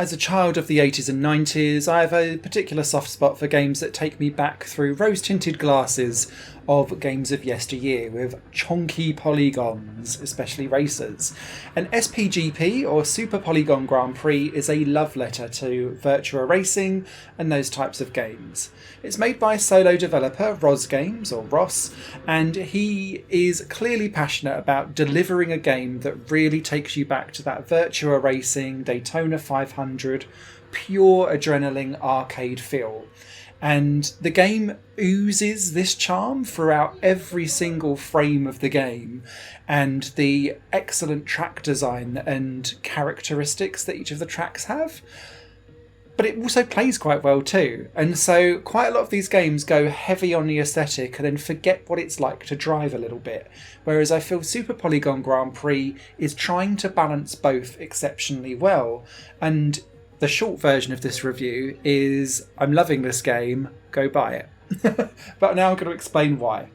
As a child of the 80s and 90s, I have a particular soft spot for games that take me back through rose-tinted glasses of games of yesteryear with chonky polygons, especially racers. And SPGP, or Super Polygon Grand Prix, is a love letter to Virtua Racing and those types of games. It's made by solo developer Roz Games, or Ross, and he is clearly passionate about delivering a game that really takes you back to that Virtua Racing, Daytona 500, pure adrenaline arcade feel. And the game oozes this charm throughout every single frame of the game, and the excellent track design and characteristics that each of the tracks have. But it also plays quite well too, and so quite a lot of these games go heavy on the aesthetic and then forget what it's like to drive a little bit, whereas I feel Super Polygon Grand Prix is trying to balance both exceptionally well. And the short version of this review is, I'm loving this game, go buy it. But now I'm going to explain why.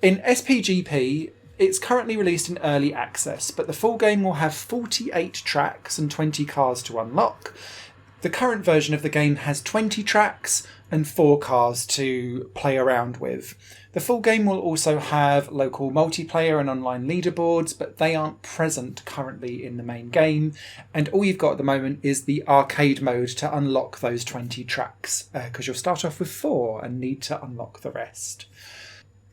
In SPGP, it's currently released in early access, but the full game will have 48 tracks and 20 cars to unlock. The current version of the game has 20 tracks and 4 cars to play around with. The full game will also have local multiplayer and online leaderboards, but they aren't present currently in the main game, and all you've got at the moment is the arcade mode to unlock those 20 tracks, because you'll start off with 4 and need to unlock the rest.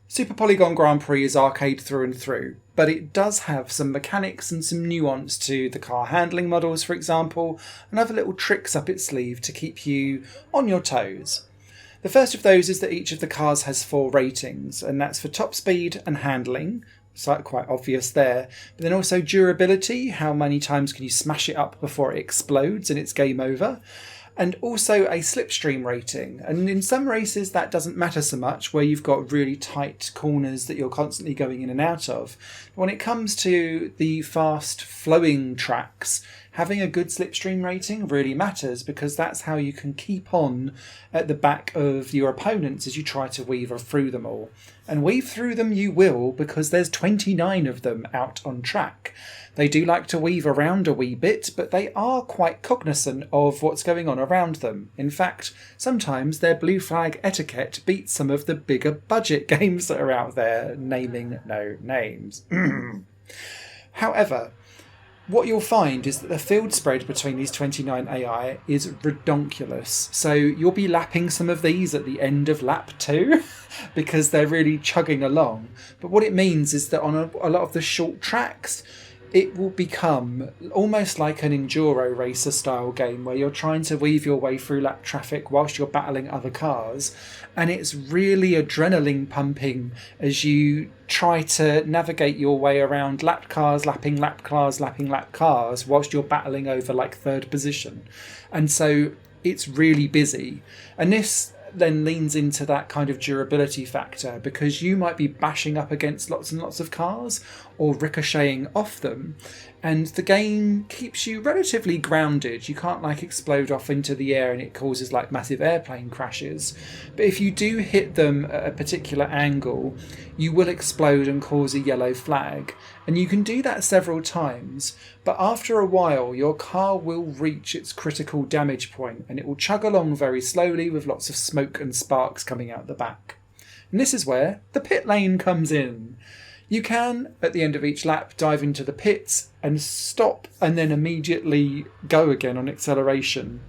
Super Polygon Grand Prix is arcade through and through, but it does have some mechanics and some nuance to the car handling models, for example, and other little tricks up its sleeve to keep you on your toes. The first of those is that each of the cars has 4 ratings, and that's for top speed and handling, so quite obvious there, but then also durability, how many times can you smash it up before it explodes and it's game over, and also a slipstream rating. And in some races that doesn't matter so much, where you've got really tight corners that you're constantly going in and out of. When it comes to the fast flowing tracks, having a good slipstream rating really matters, because that's how you can keep on at the back of your opponents as you try to weave through them all. And weave through them you will, because there's 29 of them out on track. They do like to weave around a wee bit, but they are quite cognizant of what's going on around them. In fact, sometimes their blue flag etiquette beats some of the bigger budget games that are out there, naming no names. However, what you'll find is that the field spread between these 29 AI is redonkulous. So you'll be lapping some of these at the end of lap 2 because they're really chugging along. But what it means is that on a lot of the short tracks, it will become almost like an enduro racer style game where you're trying to weave your way through lap traffic whilst you're battling other cars. And it's really adrenaline pumping as you try to navigate your way around lapped cars, lapping lap cars, lapping lap cars, whilst you're battling over like third position. And so it's really busy. And this then leans into that kind of durability factor, because you might be bashing up against lots and lots of cars or ricocheting off them, and the game keeps you relatively grounded. You can't like explode off into the air and it causes like massive airplane crashes, but if you do hit them at a particular angle, you will explode and cause a yellow flag. And you can do that several times, but after a while your car will reach its critical damage point and it will chug along very slowly with lots of smoke and sparks coming out the back. And this is where the pit lane comes in. You can, at the end of each lap, dive into the pits and stop and then immediately go again on acceleration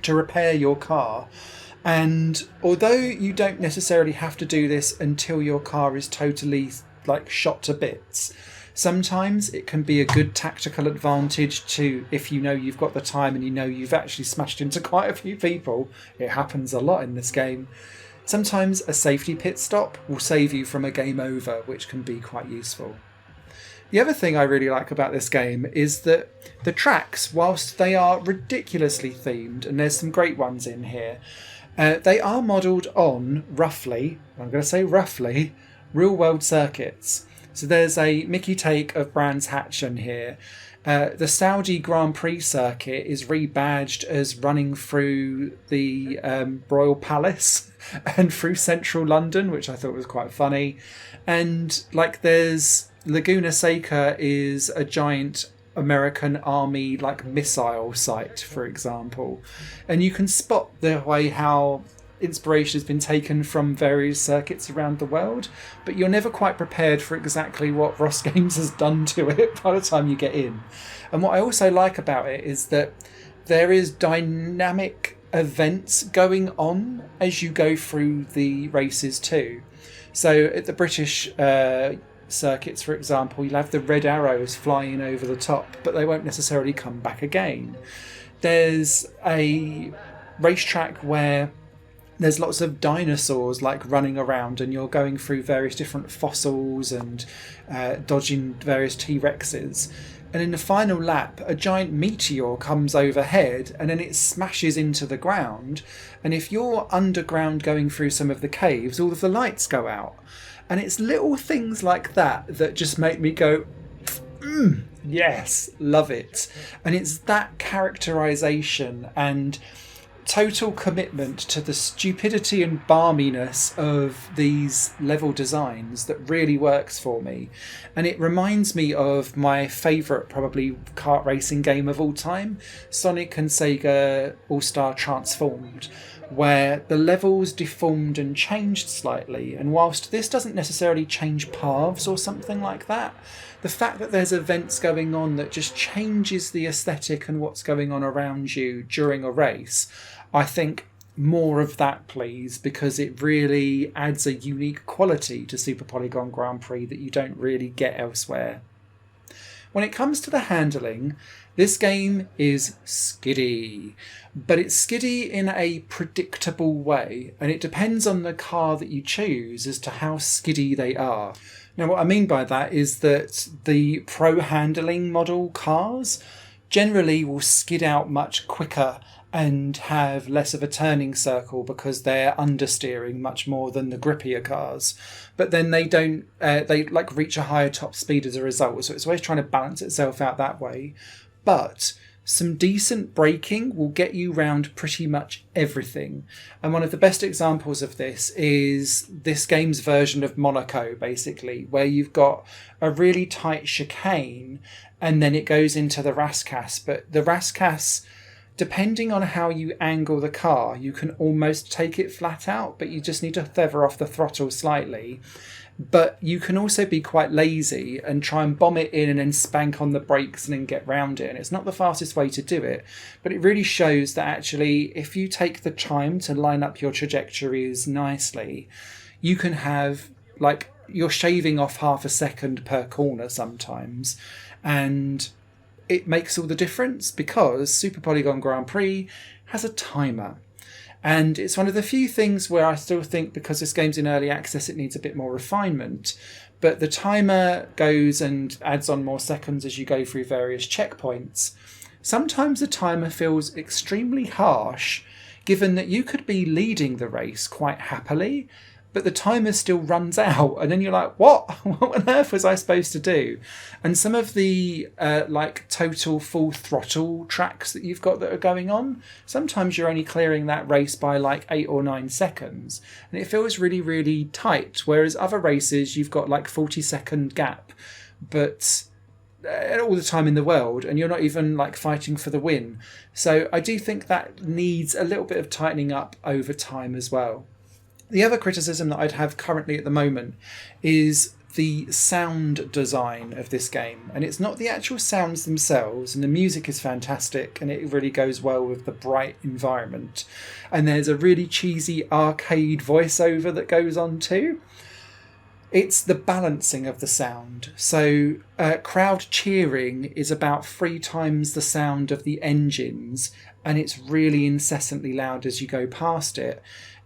to repair your car. And although you don't necessarily have to do this until your car is totally like shot to bits, sometimes it can be a good tactical advantage to, if you know you've got the time and you know you've actually smashed into quite a few people. It happens a lot in this game. Sometimes a safety pit stop will save you from a game over, which can be quite useful. The other thing I really like about this game is that the tracks, whilst they are ridiculously themed, and there's some great ones in here, they are modelled on, roughly, I'm going to say roughly, real-world circuits. So there's a Mickey take of Brands Hatch in here. The Saudi Grand Prix circuit is rebadged as running through the Royal Palace and through central London, which I thought was quite funny. And like there's Laguna Seca is a giant American Army like missile site, for example, and you can spot the way how inspiration has been taken from various circuits around the world, but you're never quite prepared for exactly what Ross Games has done to it by the time you get in. And what I also like about it is that there is dynamic events going on as you go through the races too. So at the British circuits, for example, you'll have the red arrows flying over the top, but they won't necessarily come back again. There's a racetrack where there's lots of dinosaurs like running around, and you're going through various different fossils and dodging various T-Rexes. And in the final lap, a giant meteor comes overhead and then it smashes into the ground. And if you're underground going through some of the caves, all of the lights go out. And it's little things like that that just make me go, yes, love it. And it's that characterization and total commitment to the stupidity and barminess of these level designs that really works for me. And it reminds me of my favourite probably kart racing game of all time, Sonic and Sega All-Star Transformed, where the levels deformed and changed slightly. And whilst this doesn't necessarily change paths or something like that, the fact that there's events going on that just changes the aesthetic and what's going on around you during a race, I think more of that, please, because it really adds a unique quality to Super Polygon Grand Prix that you don't really get elsewhere. When it comes to the handling, this game is skiddy, but it's skiddy in a predictable way, and it depends on the car that you choose as to how skiddy they are. Now, what I mean by that is that the pro handling model cars generally will skid out much quicker and have less of a turning circle because they're understeering much more than the grippier cars. But then they don't, they like reach a higher top speed as a result. So it's always trying to balance itself out that way. But some decent braking will get you round pretty much everything. And one of the best examples of this is this game's version of Monaco, basically, where you've got a really tight chicane and then it goes into the Rascasse. But the Rascasse, depending on how you angle the car, you can almost take it flat out, but you just need to feather off the throttle slightly. But you can also be quite lazy and try and bomb it in and then spank on the brakes and then get round it. And it's not the fastest way to do it, but it really shows that actually if you take the time to line up your trajectories nicely, you can have, like, you're shaving off half a second per corner sometimes. And it makes all the difference because Super Polygon Grand Prix has a timer. And it's one of the few things where I still think, because this game's in early access, it needs a bit more refinement. But the timer goes and adds on more seconds as you go through various checkpoints. Sometimes the timer feels extremely harsh, given that you could be leading the race quite happily, but the timer still runs out, and then you're like, what on earth was I supposed to do? And some of the like total full throttle tracks that you've got that are going on, sometimes you're only clearing that race by like 8 or 9 seconds, and it feels really, really tight. Whereas other races, you've got like 40-second gap, but all the time in the world, and you're not even like fighting for the win. So I do think that needs a little bit of tightening up over time as well. The other criticism that I'd have currently at the moment is the sound design of this game. And it's not the actual sounds themselves, and the music is fantastic and it really goes well with the bright environment. And there's a really cheesy arcade voiceover that goes on too. It's the balancing of the sound. So crowd cheering is about 3 times the sound of the engines, and it's really incessantly loud as you go past it.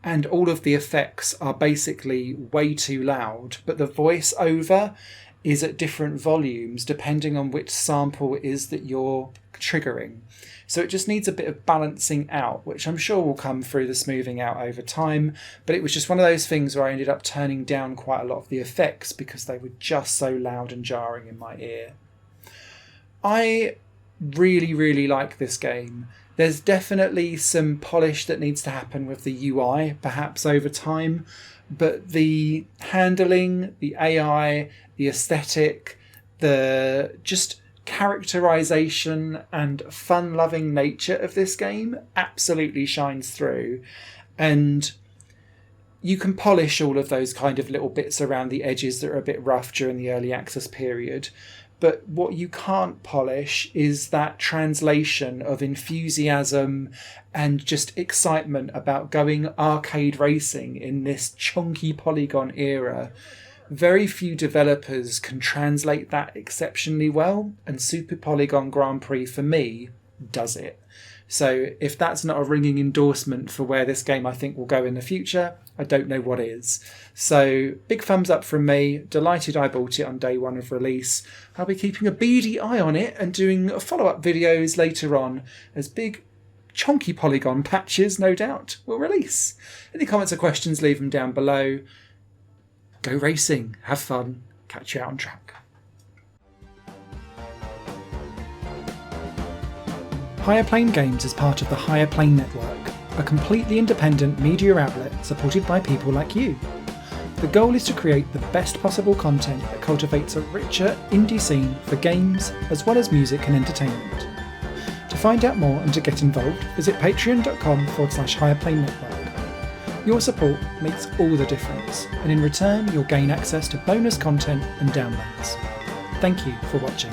And all of the effects are basically way too loud, but the voiceover is at different volumes depending on which sample it is that you're triggering. So it just needs a bit of balancing out, which I'm sure will come through the smoothing out over time. But it was just one of those things where I ended up turning down quite a lot of the effects because they were just so loud and jarring in my ear. I really, really like this game. There's definitely some polish that needs to happen with the UI, perhaps over time, but the handling, the AI, the aesthetic, the just characterization and fun-loving nature of this game absolutely shines through, and you can polish all of those kind of little bits around the edges that are a bit rough during the early access period. But what you can't polish is that translation of enthusiasm and just excitement about going arcade racing in this chunky Polygon era. Very few developers can translate that exceptionally well, and Super Polygon Grand Prix, for me, does it. So if that's not a ringing endorsement for where this game I think will go in the future, I don't know what is. So big thumbs up from me. Delighted I bought it on day one of release. I'll be keeping a beady eye on it and doing follow-up videos later on as big chunky Polygon patches, no doubt, will release. Any comments or questions, leave them down below. Go racing, have fun, catch you out on track. Higher Plane Games is part of the Higher Plane Network, a completely independent media outlet supported by people like you. The goal is to create the best possible content that cultivates a richer indie scene for games as well as music and entertainment. To find out more and to get involved, visit patreon.com/Higher Plane Network. Your support makes all the difference, and in return you'll gain access to bonus content and downloads. Thank you for watching.